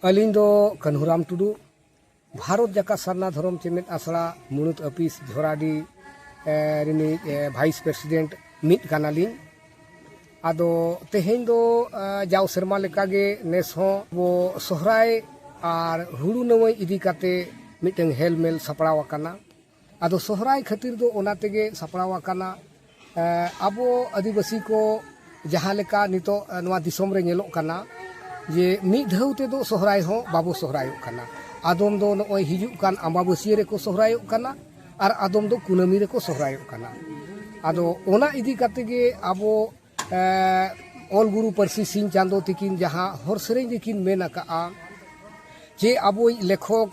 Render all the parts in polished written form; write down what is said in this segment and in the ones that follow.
अलिंग दो कन्हुराम टुडू भारत जाका सरना धर्म चेमेद आसड़ा मुणुत ऑफिस झोराडी रिनी वाइस प्रेसिडेंट मिट कानालिंग आदो तेहेन दो जाव सेरमा लेकागे नेस हों वो सोहराय आर हुड़ू नवई इदी काते मिटeng हेलमेल सपड़ाव आकाना आदो सोहराय खातिर दो ओना तेगे सपड़ाव आकाना आबो आदिवासी को जहां लेका नितो नवा दिसोम रे नेलोक काना जे मिद धाव तेदो सोहराय हो बाबो सोहरायोक काना आदम दो नय हिजुक कान अम्बाबसिया रे को सोहरायोक काना आर आदम दो कुनामी रे को सोहरायोक काना आदो ओना इदी काते गे आबो ऑल गुरु परसी सिंह चांदो तिकिन जहां हर सेरें दिकिन मेन आका जे आबो लेखक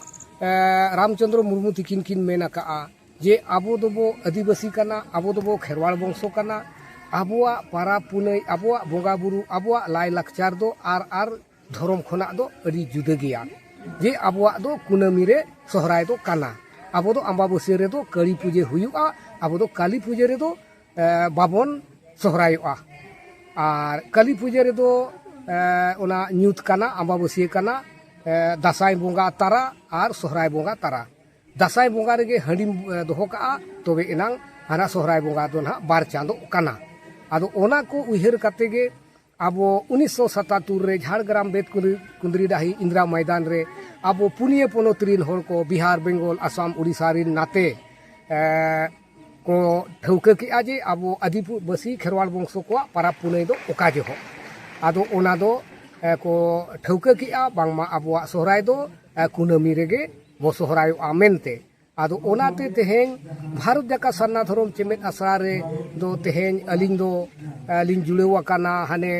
रामचंद्र मुर्मू तिकिन किन मेन आका जे आबो दोबो आदिवासी काना आबो दोबो खेरवाड़ वंशो काना आबोआ पारा पुनई आबोआ बोगा बुरु आबोआ लाई लाकचार दो आर धर्म खोना दो अड़ी जुदा गया जे आबोआ दो कुनामी रे सोहराय दो काना आबो दो अम्बाबसिया रे दो कड़ी पूजे हुयुआ आबो दो काली पूजे रे दो बाबन सोहरायोआ आर काली पूजे रे दो ओना न्यूत काना अम्बाबसिया काना दासाई बोंगा तारा आर सोहराय बोंगा तारा दासाई बोंगा रे गे हंडिम दोहो का तबे एनांग हाना सोहराय बोंगा दो ना बार चांदो काना आदो ओना को उहिर काते गे आबो 1977 रे झाड़ग्राम बेत कुंदरी डाही इंदिरा मैदान रे आबो पुनिया पोनोत रिन होर को बिहार बेंगल आसाम उड़ीसा रिन नाते को ठौका के आजे आबो आदिवासी खेरवाड़ वंशो को पारा पुनई दो ओका जे हो आदो ओना दो को ठौका के बांगमा आबोआ सोहराय दो कुनामी रेगे बो सोहराय आमेनते आदो ओनाते तेहें भारत जाका सरना धर्म चेमेद आसड़ा रे दो तेहें अलिंग जुड़ेवा काना हाने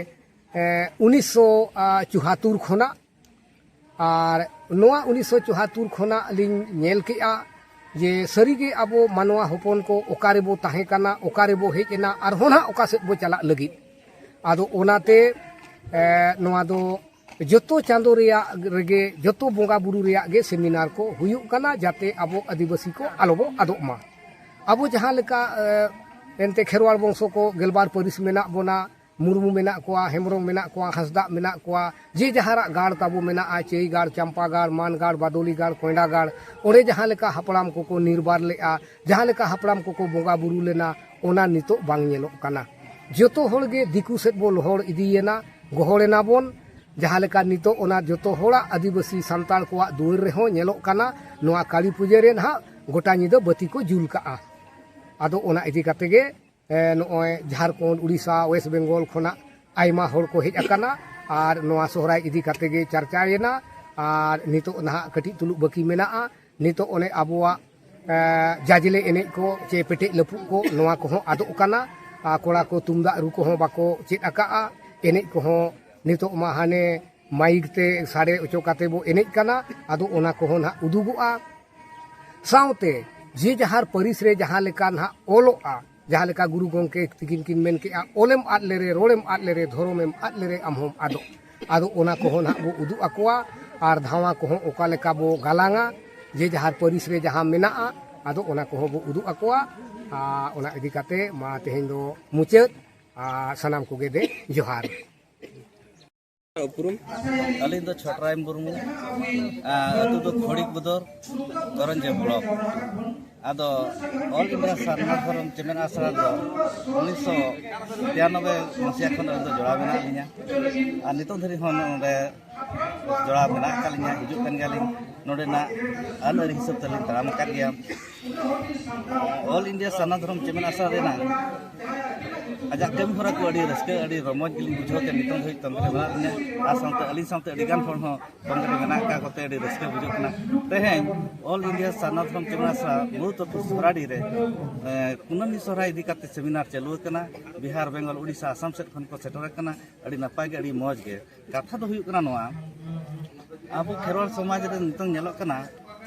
1974 खोना आर नोआ 1974 खोना अलिंग नेल केआ जे सरीगे आबो मानवा होपन को ओकारे बो ताहे काना ओकारे बो हेजना आर होना ओका से बो चला लगी आदो ओनाते नोआ दो जोतो चांदो रेया रेगे जोतो बोंगा बुरु रेया गे सेमिनार को हुयुक काना जाते आबो आदिवासी को आलोबो आदोमा आबो जहां लेका एनते खेरवाड़ वंशो को गेलबार परिस मेना बोना मुर्मू मेना कोआ हेमरंग मेना कोआ हंसदा मेना कोआ जे जहारा गाड़ ताबो मेना चेई गाड़ चंपा गाड़ मान गाड़ बादोली गाड़ कोयडा गाड़ ओरे जहां लेका हपड़ाम को निर्बार लेआ जहां लेका हपड़ाम को बोंगा बुरु लेना ओना नितो बांग नेलोक काना जोतो होड़ गे दिकु सेट बो लोहड़ इदियेना गोहड़ेना बोन जहां लेका नितो ओना जोतो होड़ा आदिवासी सांताल कोआ दुआर रे हो नेलोक काना नोआ काली पूजा रे ना गोटा निदो बती को जुल काआ आदो ओना इदी काते गे नोय झारखंड उड़ीसा वेस्ट बेंगल खोना आयमा होड़ को हेज आकाना आर नोआ सोहराय इदी काते गे चर्चायेना आर नितो ना कटी तुलु बाकी मेना नितो ओने आबोआ जाजिले एने को चे पेटे लपु को नोआ को हो आदो काना कोड़ा को तुमदा रु को हो बाको चेत आका एने को हो नितो मा हाने माइक ते साड़े ओचो काते बो एने काना आदो ओना को हो ना उदुगुआ साउते जे जहार परिस रे जहां लेका ना ओलोआ जहां लेका गुरु गंके तिकिन किन मेन के ओलेम आद लेरे रोलेम आद लेरे धोरोमेम आद लेरे आमहोम आदो आदो ओना को हो ना बो उदु आकोआ आर धावा को हो ओका लेका बो गालांगा जे जहार परिस रे जहां मेना आदो ओना को हो बो उदु आकोआ ओना इदी काते मा तेहेन दो मुचाद सनाम को गे दे जोहार उपरुम अलिंग दो छोटराय मुर्मू अतु दो खोड़िक बदर करंजे ब्लॉक आदो ऑल इंडिया सरना धर्म चेमेद आसड़ा दो 1993 मसिया खन दो जोड़ा मेना लिया आ नितो धरी हन नोडे जोड़ा मेना कालिया हिजुक कन गालिंग नोडे ना अनरी हिसाब तलिंग तराम कर गया ऑल इंडिया सरना धर्म चेमेद आसड़ा Raina ajak kami hora ko adi raska adi romoj gili bujho ke nitong hoi tong ke bana ne asante ali samte adi gan hon ho tong ke mena ka kote adi raska bujho kana tehen all india sarna dhorong chemena sa mulut to soradi re kunami sorai idi kate seminar chalu kana bihar bengal odisha asam set khon ko setor kana adi napai ge adi moj ge katha do huyuk kana noa abo kherwal samaj re nitong nyelok kana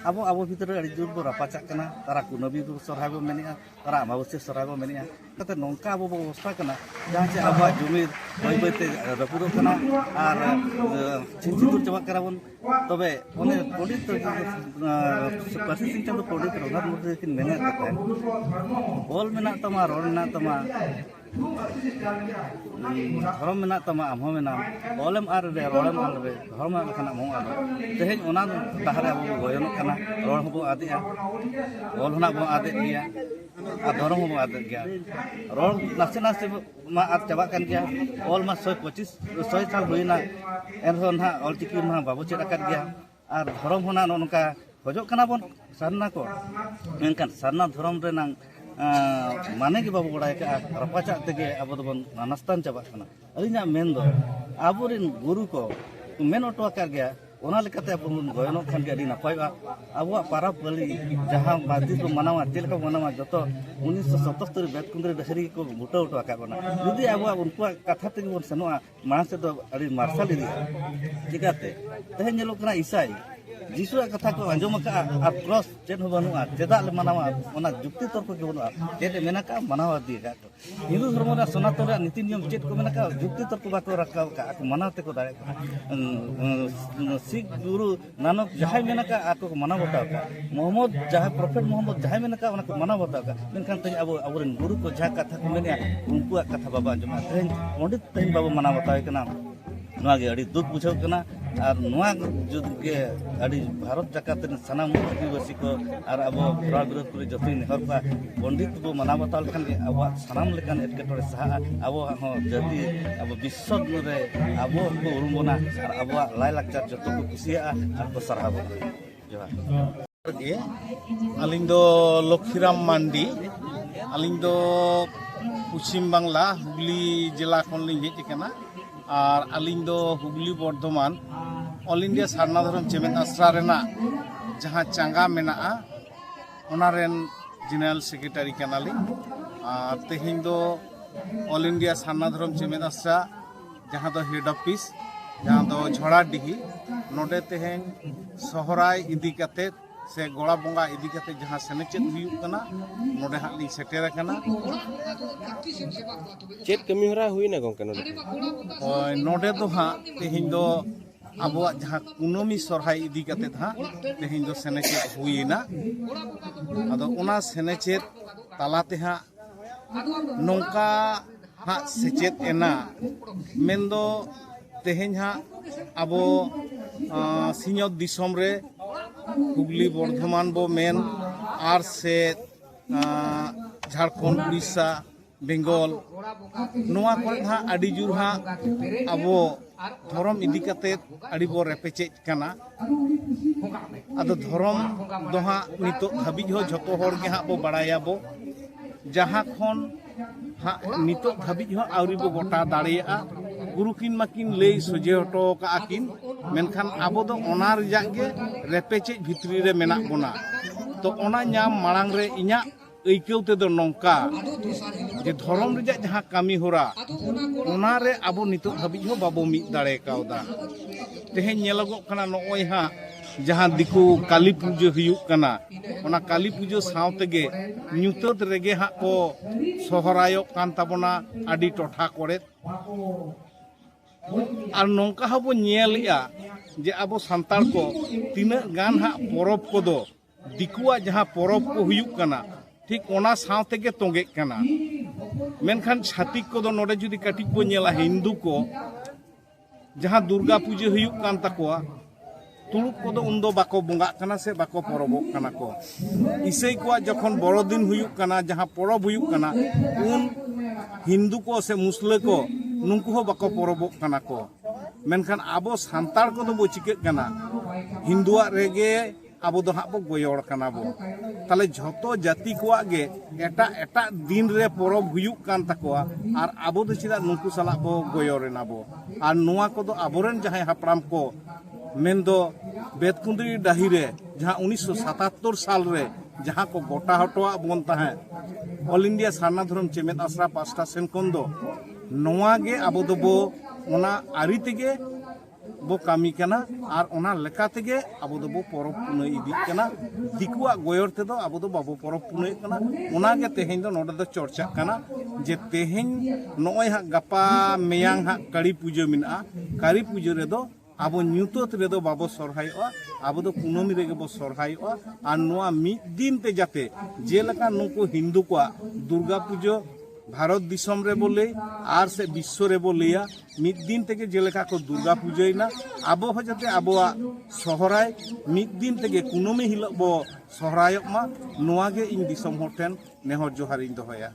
abo ভিতরে আড়ি জোর বড় পাচাক কানা তারা কুনবি সরহাই বো mania তারা আমাবস্যা সরহাই বো মেনিয়া তাতে নঙ্কা আবো অবস্থা কানা যাহা যে আবো জমির বই বইতে রপুরো কানা আর চিন্তিতুর চাবাক কানা বন তবে অনে পণ্ডিত পার্সি সিং চাঁদ পণ্ডিত রঘুনাথ মুর্মু কিন মেনে কাতে বল মেনা তামা রণ মেনা তামা ধর্ম মেনা তামা আমহ মেনা বলেম আর রে রড়েম আর রে ধর্ম খানা মো আর তেহেñ ওনা তাহারে আবো গয়ন কানা রণ হবো আদিয়া বল হনা বো আদে গিয়া আর ধর্ম হবো আদে গিয়া রণ নাসে নাসে মা আদ চাবা কান গিয়া অল মা 125 সাল হইনা এনহন হা অল চিকি মা বাবু চেদ আকাদ গিয়া আর ধর্ম হনা ননকা হজক কানা বন সারনা ko মেনকান সারনা ধর্ম রে নাং माने के बाबू बड़ा रपाचा तेगे अब नास्तान चाबा अलिना मेन दो आबोरिन गुरु को मेन ऑटो कर गया ओना लेकाते अब गयन खान के नपाय अब पारा पली जहां बादी को मनावा चेलका मनावा जतो 1977 बेतकुंद्री डहरी को बुटा उठो आका बना यदि अब उनको कथा तेगे बन सनोआ मानस तो अड़ी मार्शल इदी चिकाते तहे नेलो कना ईसाई जिसु कथा को अंजम का आप क्रॉस चेन हो बनुआ चेदा ले मनावा ओना जुक्ति तर्क के बनुआ चेद मेना का मनावा दी का हिंदू धर्म रा सनातन रा नीति नियम चेद को मेना का जुक्ति तर्क बाको रखा का मनाते को दारे सिख गुरु नानक जहां मेना का आको मना बताओ का मोहम्मद जहां प्रॉफेट मोहम्मद जहां मेना का ओना को मना बताओ का मेनखान तई अब अबरेन गुरु को जहां कथा को मेना उनको कथा बाबा अंजम तेन पंडित तेन बाबा मना बताओ कना नोआ गे अड़ी दुख बुझाव कना और नोआ जुद के अड़ी भारत जाकात सानाम आदिवासी को और अब प्राण विरोध करे जति नेहर का पंडित को मना बताल खान के अब सानाम लेकान एटकेटोरे सहा अब हो जति अब विश्व रे अब को उरुमबना और अब लाई लाकचार जतो को कुसिया और को सरहाब जोहार गे अलिंग दो लक्ष्मीराम मांडी अलिंग दो पश्चिम बांगला हुगली जिला खन लिंग हेज केना और अलिंग दो हुगली बर्धमान ऑल इंडिया सारना धर्म चेमेद आसरा रेना जहां चांगा मेना ओनारेन जनरल सेक्रेटरी कनाली और तेहिं दो ऑल इंडिया सारना धर्म चेमेद आसरा जहां दो हेड ऑफिस जहां दो झोड़ाडीही नोडे तेहें सोहराय इदी कते से गोड़ा बोंगा इदी कते जहां सेनेचेद हुयुग कना नोडे हां लिंग सेटेर कना चेत कमी हरा हुई ना गंका नोडे दो हां तेहिं दो आबो जहां कुनमी सरहाय इदी कते हां तेहिं दो सेनेचेद हुईना आदो ओना सेनेचेद तालाते हां नोंका हां सेचेद एना मेनदो तेहें हां आबो सिंहत दिसम रे हुगली बर्धमान बो मेन आर से झारखंड उड़ीसा बेंगल नोआ को हां आडी जुर हां आबो धर्म इदी कते आडी बो रेपेचे कना आदो धर्म दो हां नितो धाबी हो जतो होर के हां बो बड़ाया बो जहां खन हां नितो धाबी हो आउरी बो गोटा दाड़िया गुरु किन माकिन लई सजे हटो का आकिन मेनखान आबो दो ओना रिजा गे रेपेचे भितरी रे मेना बोना तो ओना नाम मांग रे इया ऐकव ते दो नोंका जे धर्म रिजा जहां कामी होरा ओना रे आबो नितो धाबी हो बाबो मी दाड़े कावदा तेहे नेलगो कना नोय हां जहां दिकु काली पूजा हुयुग कना ओना काली पूजा सावते गे न्यूतत रेगे हां को सोहरायो कान ताबोना आडी टोठा करे और नौका हबो नेलिया जे आबो संतार को तीना गान हा परब को दो दिकुआ जहां परब को हुयुग कना ठीक ओना सावते गे तोंगे कना मेनखान छातिक को दो नोडे जुदी कटिक बो नेला हिंदू को जहां दुर्गा पूजा हुयुग कान ताकोआ तुलुक को दो उन्दो बाको बोंगा कना से बाको परबो कना को इसई को जखन बड़ो दिन हुयुग कना जहां परब हुयुग कना उन हिंदू को से मुस्लिम को नुंकु हो बाको परबो कना को मेनखान आबो सांतार को दो बो चिके कना हिंदुआ रेगे आबो दो हाबो गोयोड़ कना बो ताले झोतो जाति कोआ गे एटा एटा दिन रे परब हुयुक कान ताकोआ आर आबो दो चिदा नुकु साला बो गोयोरेना बो आर नुआ कोदो आबोरेन जहां हापराम को मेनदो बेतकुंद्री डाही रे जहां 1977 साल रे जहां को गोटा हटवा बोन ताहे ऑल इंडिया सारना धर्म चेमेद आसरा पास्टा सेन कोंदो नोआ गे आबो दो बो ओना आरी तेगे बो कामी कना आर ओना लेका तेगे आबो दो बो परब पुनई इदी कना दिकुआ गोयर तेदो आबो दो बाबो परब पुनई कना ओना गे तेहेन दो नोडे दो चर्चा कना जे तेहेन नोय हा गपा मेयांग हा कड़ी पूजा मिना कारी पूजा रे दो आबो न्यूतोत रे दो बाबो सरहायओ आबो दो कुनमी रे बो सरहायओ आर नोआ मिद दिन ते जाते जेलका नुको हिंदू को दुर्गा पूजा भारत दिसम रे बोले आर से विश्व रे बोलिया मिद दिन तेगे जेलेका को दुर्गा पूजाइना आबो हो जाते आबोआ सहराय मिद दिन तेगे कुनमी हिलो बो सहरायक मा नोआ गे इन दिसम होटेन नेहर जोहार इन दोहया।